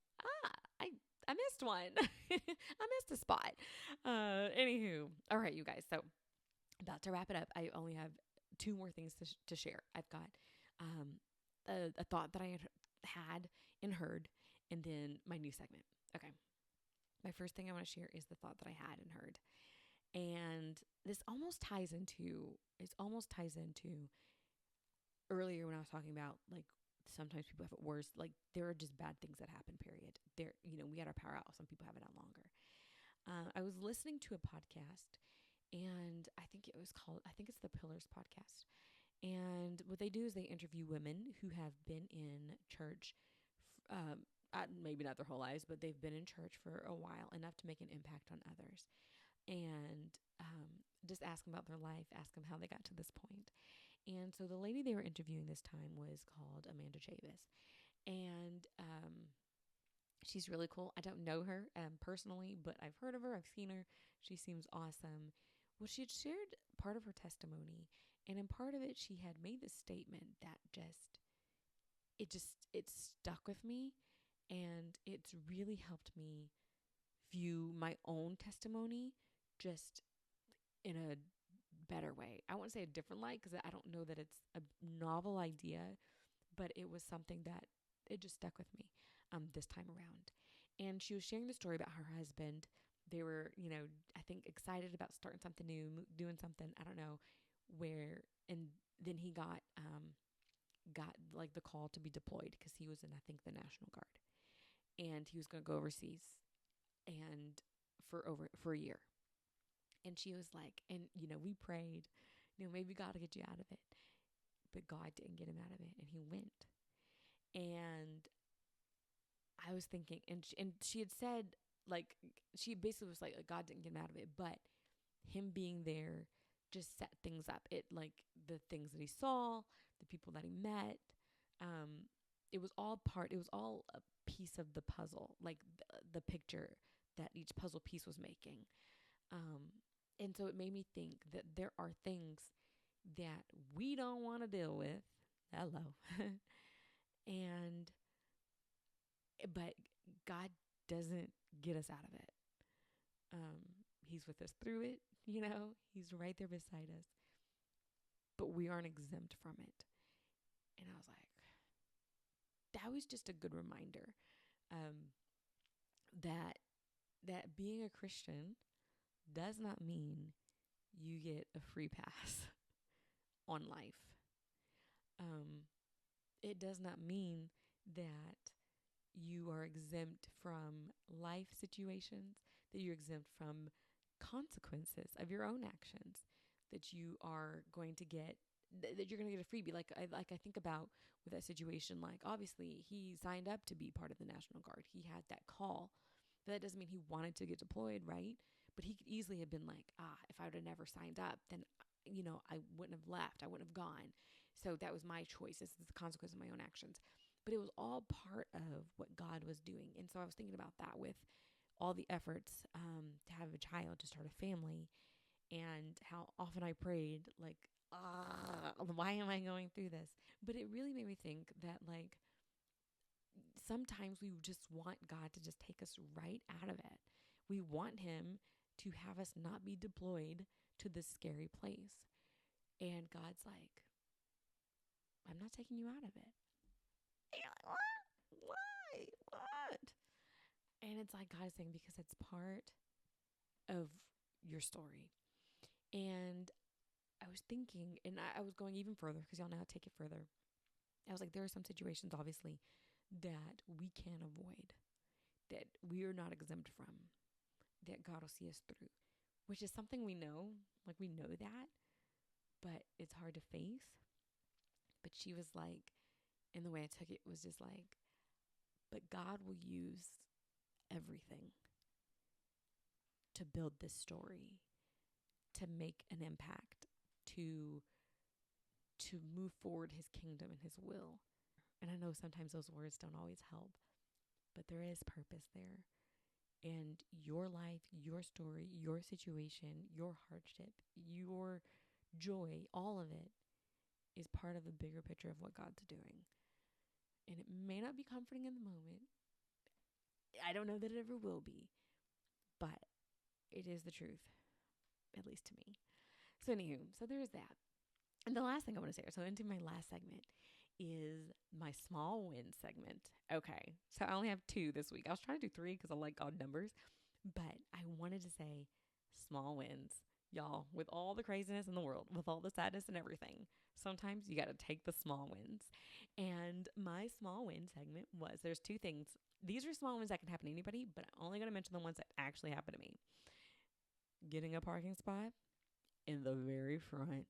I missed one. I missed a spot. Anywho, all right, you guys. So about to wrap it up. I only have two more things to share. I've got a thought that I had and heard, and then my new segment. Okay. My first thing I want to share is the thought that I had and heard. And this almost ties into earlier when I was talking about like sometimes people have it worse. Like there are just bad things that happen, period. We had our power out. Some people have it out longer. I was listening to a podcast, and I think it's the Pillars podcast. And what they do is they interview women who have been in church, maybe not their whole lives, but they've been in church for a while, enough to make an impact on others. And just ask them about their life, ask them how they got to this point. And so the lady they were interviewing this time was called Amanda Chavis. And she's really cool. I don't know her personally, but I've heard of her. I've seen her. She seems awesome. Well, she had shared part of her testimony, and in part of it, she had made this statement that it stuck with me, and it's really helped me view my own testimony just in a better way. I won't say a different light because I don't know that it's a novel idea, but it was something that it just stuck with me this time around. And she was sharing the story about her husband. They were, I think excited about starting something new, doing something, I don't know where. And then he got like the call to be deployed because he was in, I think, the National Guard. And he was going to go overseas and for a year. And she was like, and we prayed, maybe God will get you out of it. But God didn't get him out of it, and he went. And I was thinking, and she had said, like, she basically was like, God didn't get him out of it, but him being there just set things up. It, like, the things that he saw, the people that he met, it was all a piece of the puzzle, like the picture that each puzzle piece was making. And so it made me think that there are things that we don't want to deal with. Hello. And But God doesn't get us out of it. He's with us through it, he's right there beside us, but we aren't exempt from it. And I was like, that was just a good reminder, that being a Christian does not mean you get a free pass on life. It does not mean that you are exempt from life situations, that you're exempt from consequences of your own actions, that you are going to get that you're going to get a freebie. Like I think about with that situation, like obviously he signed up to be part of the National Guard. He had that call, but that doesn't mean he wanted to get deployed, right? But he could easily have been like, if I would have never signed up, then I wouldn't have left. I wouldn't have gone. So that was my choice. This is the consequence of my own actions. But it was all part of what God was doing. And so I was thinking about that with all the efforts to have a child, to start a family, and how often I prayed, like, why am I going through this? But it really made me think that, like, sometimes we just want God to just take us right out of it. We want him to have us not be deployed to this scary place. And God's like, I'm not taking you out of it. And you're like, what? Why? What? And it's like God is saying, because it's part of your story. And I was thinking, and I was going even further, because y'all know how to take it further. I was like, there are some situations, obviously, that we can't avoid, that we are not exempt from, that God will see us through, which is something we know. Like, we know that, but it's hard to face. But she was like, and the way I took it was just like, but God will use everything to build this story, to make an impact, to move forward his kingdom and his will. And I know sometimes those words don't always help, but there is purpose there. And your life, your story, your situation, your hardship, your joy, all of it is part of the bigger picture of what God's doing. And it may not be comforting in the moment. I don't know that it ever will be, but it is the truth, at least to me. So anywho, so there's that. And the last thing I want to say, so into my last segment, is my small win segment. Okay, so I only have 2 this week. I was trying to do 3 because I like odd numbers, but I wanted to say small wins. Y'all, with all the craziness in the world, with all the sadness and everything, sometimes you got to take the small wins. And my small win segment was, there's 2 things. These are small wins that can happen to anybody, but I'm only going to mention the ones that actually happened to me. Getting a parking spot in the very front.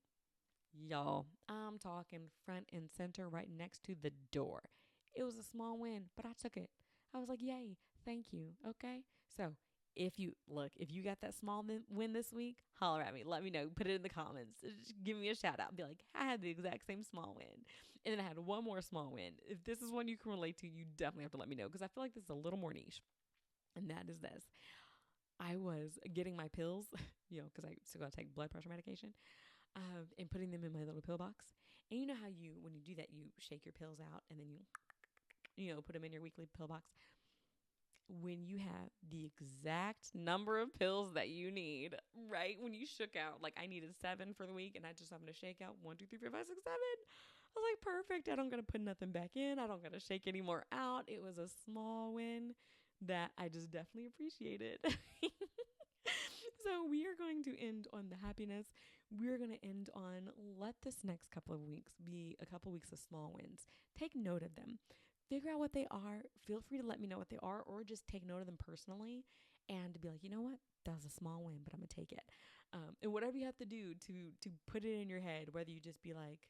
Y'all, I'm talking front and center, right next to the door. It was a small win, but I took it. I was like, yay, thank you. Okay. So if you got that small win this week, holler at me. Let me know. Put it in the comments. Just give me a shout out. Be like, I had the exact same small win. And then I had one more small win. If this is one you can relate to, you definitely have to let me know, because I feel like this is a little more niche. And that is this. I was getting my pills, because I still got to take blood pressure medication. And putting them in my little pill box. And you know how when you do that, you shake your pills out and then you put them in your weekly pill box. When you have the exact number of pills that you need, right? When you shook out, like I needed 7 for the week, and I just happened to shake out 1, 2, 3, 4, 5, 6, 7. I was like, perfect. I don't got to put nothing back in. I don't got to shake any more out. It was a small win that I just definitely appreciated. So we are going to end on the happiness. We're going to end on, let this next couple of weeks be a couple of weeks of small wins. Take note of them. Figure out what they are. Feel free to let me know what they are, or just take note of them personally and be like, you know what? That was a small win, but I'm going to take it. And whatever you have to do to put it in your head, whether you just be like,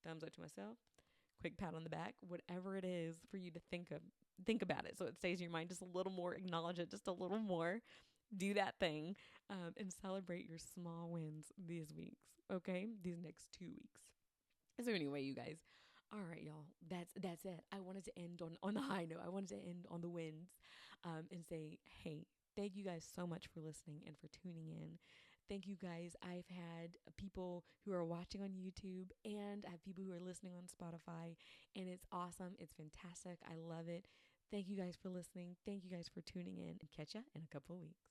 thumbs up to myself, quick pat on the back, whatever it is for you to think about it so it stays in your mind just a little more, acknowledge it just a little more. Do that thing, and celebrate your small wins these weeks, okay? These next 2 weeks. So anyway, you guys, all right, y'all, that's it. I wanted to end on the high note. I wanted to end on the wins, and say, hey, thank you guys so much for listening and for tuning in. Thank you guys. I've had people who are watching on YouTube, and I have people who are listening on Spotify, and it's awesome. It's fantastic. I love it. Thank you guys for listening. Thank you guys for tuning in, and catch ya in a couple of weeks.